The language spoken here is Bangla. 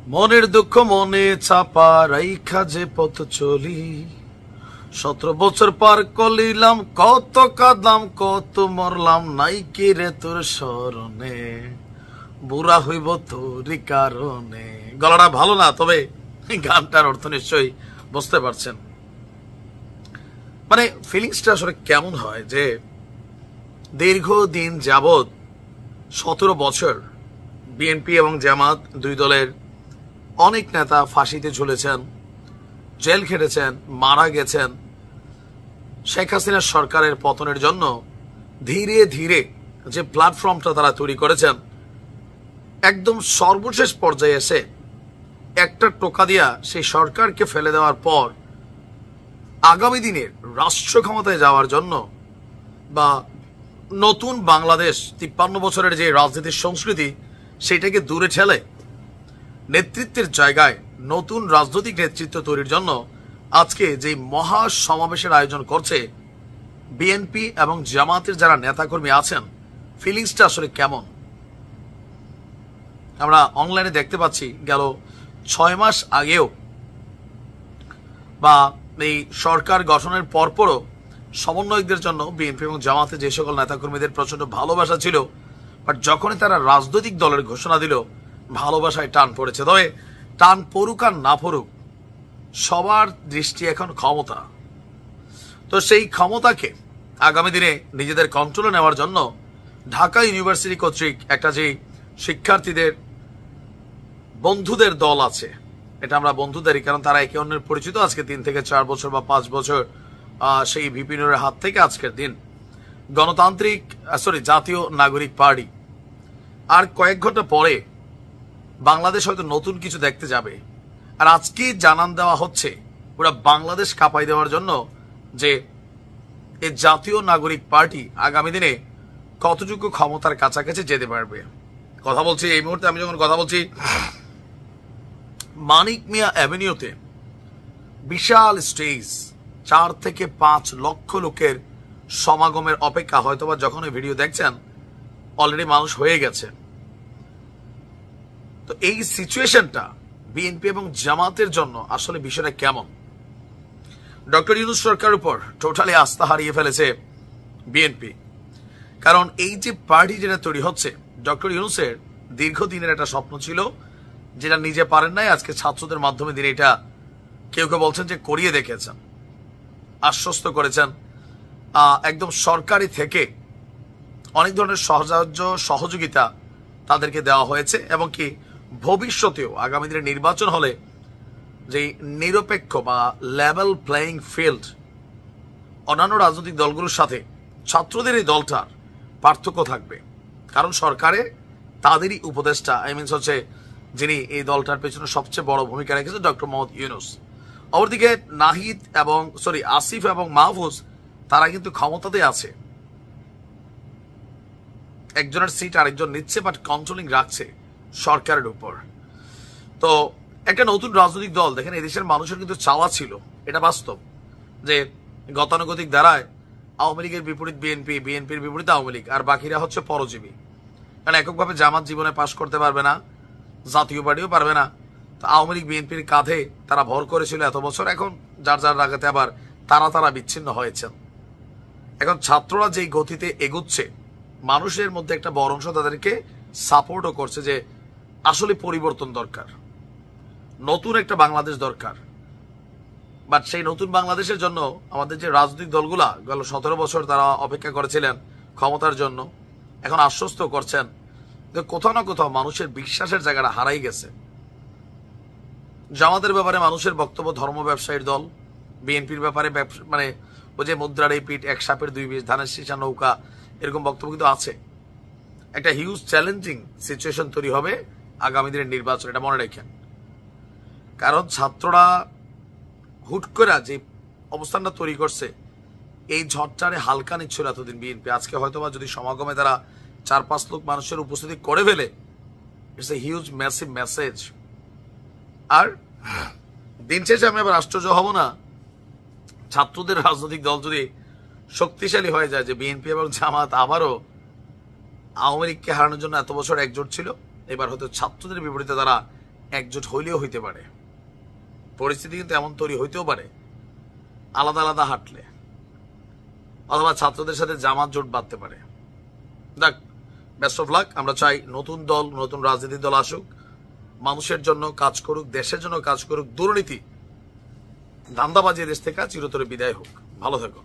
মনের দুঃখ মনে চাপা রাইখা যে পথ চলি, 17 বছর পার কলিলাম, কত কাঁদলাম কত মরলাম, নাই কি রে তোর স্মরণে, বুড়া হইব তোরই কারণে। গলাটা ভালো না, তবে গানটার অর্থ নিশ্চয়ই বুঝতে পারছেন। মানে ফিলিংসটা আসলে কেমন হয় যে দীর্ঘদিন যাবৎ 17 বছর বিএনপি এবং জামাত দুই দলের অনেক নেতা ফাঁসিতে ঝুলেছেন, জেল খেটেছেন, মারা গেছেন। শেখ হাসিনার সরকারের পতনের জন্য ধীরে ধীরে যে প্ল্যাটফর্মটা তারা তৈরি করেছেন, একদম সর্বশেষ পর্যায়ে এসে একটা টোকা দিয়া সেই সরকারকে ফেলে দেওয়ার পর আগামী দিনের রাষ্ট্র ক্ষমতায় যাওয়ার জন্য বা নতুন বাংলাদেশ 53 বছরের যে রাজনীতির সংস্কৃতি সেটাকে দূরে ঠেলে নেতৃত্বের জায়গায় নতুন রাজনৈতিক নেতৃত্ব তৈরির জন্য আজকে যে মহা সমাবেশের আয়োজন করছে বিএনপি এবং জামাতের যারা নেতাকর্মী আছেন, ফিলিংসটা আসলে কেমন আমরা অনলাইনে দেখতে পাচ্ছি। গেল 6 মাস আগেও বা এই সরকার গঠনের পরপরও সমন্বয়কদের জন্য বিএনপি এবং জামাতে যে সকল নেতাকর্মীদের প্রচন্ড ভালোবাসা ছিল, বাট যখনই তারা রাজনৈতিক দলের ঘোষণা দিল ভালোবাসায় টান পড়েছে। তবে টান পড়ুক আর না পড়ুক, সবার দৃষ্টি এখন ক্ষমতা। তো সেই ক্ষমতাকে আগামী দিনে নিজেদের কন্ট্রোলে নেওয়ার জন্য ঢাকা ইউনিভার্সিটি কর্তৃক একটা যে শিক্ষার্থীদের বন্ধুদের দল আছে, এটা আমরা বন্ধুদেরই, কারণ তারা একে অন্যের পরিচিত আজকে 3 থেকে 4 বছর বা 5 বছর সেই ভিপিনুরের হাত থেকে আজকের দিন জাতীয় নাগরিক পার্টি আর কয়েক ঘন্টা পরে বাংলাদেশ হয়তো নতুন কিছু দেখতে যাবে। আর আজকে জানান দেওয়া হচ্ছে ওরা বাংলাদেশ কাঁপাই দেওয়ার জন্য যে এই জাতীয় নাগরিক পার্টি আগামী দিনে কতটুকু ক্ষমতার কাছাকাছি যেতে পারবে। কথা বলছি এই মুহূর্তে, আমি যখন কথা বলছি মানিক মিয়া অ্যাভিনিউতে বিশাল স্টেজ, 4 থেকে 5 লক্ষ লোকের সমাগমের অপেক্ষা। হয়তোবা যখন এই ভিডিও দেখছেন অলরেডি মানুষ হয়ে গেছে। তো এই সিচুয়েশনটা বিএনপি এবং জামাতের জন্য আসলে বিষয়টা কেমন? ডক্টর ইউনূস সরকারের উপর টোটালি আস্থা হারিয়ে ফেলেছে বিএনপি, কারণ এই যে পার্টি যেটা তৈরি হচ্ছে, ডক্টর ইউনূসের দীর্ঘদিনের একটা স্বপ্ন ছিল যেটা নিজে পারেন নাই, আজকে ছাত্রদের মাধ্যমে তিনি এটা কেউ কেউ বলছেন যে করিয়ে দেখেছেন, আশ্বস্ত করেছেন। একদম সরকারি থেকে অনেক ধরনের সহযোগিতা তাদেরকে দেওয়া হয়েছে এবং কি ভবিষ্যতেও আগামী দিনে নির্বাচন হলে যে নিরপেক্ষ বা লেভেল প্লেয়িং ফিল্ড অন্যান্য রাজনৈতিক দলগুলোর সাথে ছাত্রদের এই দলটার পার্থক্য থাকবে, কারণ সরকারে তাদেরই উপদেষ্টা হচ্ছে যিনি এই দলটার পেছনে সবচেয়ে বড় ভূমিকা রেখেছেন, ডক্টর মোহাম্মদ ইউনূস। অপরদিকে নাহিদ এবং আসিফ এবং মাহফুজ তারা কিন্তু ক্ষমতাতে আছে, একজনের সিট আরেকজন নিচ্ছে, বাট কন্ট্রোলিং রাখছে সরকারের উপর। তো একটা নতুন রাজনৈতিক দল, দেখেন এদেশের মানুষের কিন্তু চাওয়া ছিল, এটা বাস্তব, যে গতানুগতিক দ্বারায় আওয়ামী লীগের বিপরীত বিএনপি, বিএনপির বিপরীত আওয়ামী লীগ, আর বাকিরা হচ্ছে পরজীবী। কারণ এককভাবে জামাত জীবনে পাশ করতে পারবে না, জাতীয় পার্টিও পারবে না। তো আওয়ামী লীগ বিএনপির কাঁধে তারা ভর করেছিল এত বছর, এখন যার যার রাগাতে আবার তারা বিচ্ছিন্ন হয়েছেন। এখন ছাত্ররা যেই গতিতে এগুচ্ছে, মানুষের মধ্যে একটা বড় অংশ তাদেরকে সাপোর্টও করছে যে আসলে পরিবর্তন দরকার, নতুন একটা বাংলাদেশ দরকার। বাট সেই নতুন বাংলাদেশের জন্য আমাদের যে রাজনৈতিক দলগুলা গেল 17 বছর তারা অপেক্ষা করেছিলেন ক্ষমতার জন্য, এখন আশ্বস্ত করছেন যে কোথাও না কোথাও মানুষের বিশ্বাসের জায়গাটা হারাই গেছে। জামাতের ব্যাপারে মানুষের বক্তব্য ধর্ম ব্যবসায়ীর দল, বিএনপির ব্যাপারে মানে ওই যে মুদ্রার এই পিঠ, 1 সাপের 2 বিষ, ধানের শীষা নৌকা, এরকম বক্তব্য কিন্তু আছে। একটা হিউজ চ্যালেঞ্জিং সিচুয়েশন তৈরি হবে আগামী দিনের নির্বাচন, এটা মনে রাখেন। কারণ ছাত্ররা হুট করে যে অবস্থানটা তৈরি করছে, এই ঝড়টারে হালকা নিচ্ছিল এতদিন বিএনপি। আজকে হয়তোবা যদি সমাগমে তারা 4-5 লাখ মানুষের উপস্থিতি করে ফেলে, it's a huge massive message. আর দিন শেষে আমি আবার আশ্চর্য হব না ছাত্রদের রাজনৈতিক দল যদি শক্তিশালী হয়ে যায়, যে বিএনপি এবং জামাত আবারও আওয়ামী লীগকে হারানোর জন্য এত বছর একজোট ছিল, এবার হয়তো ছাত্রদের বিপরীতে তারা একজোট হইলেও হইতে পারে, পরিস্থিতি কিন্তু এমন তৈরি হইতেও পারে আলাদা আলাদা হাঁটলে, অথবা ছাত্রদের সাথে জামাত জোট বাঁধতে পারে। দেখ, বেস্ট অফ লাক। আমরা চাই নতুন দল, নতুন রাজনৈতিক দল আসুক, মানুষের জন্য কাজ করুক, দেশের জন্য কাজ করুক, দুর্নীতি ধান্দাবাজি দেশ থেকে চিরতরে বিদায় হোক। ভালো থেকো।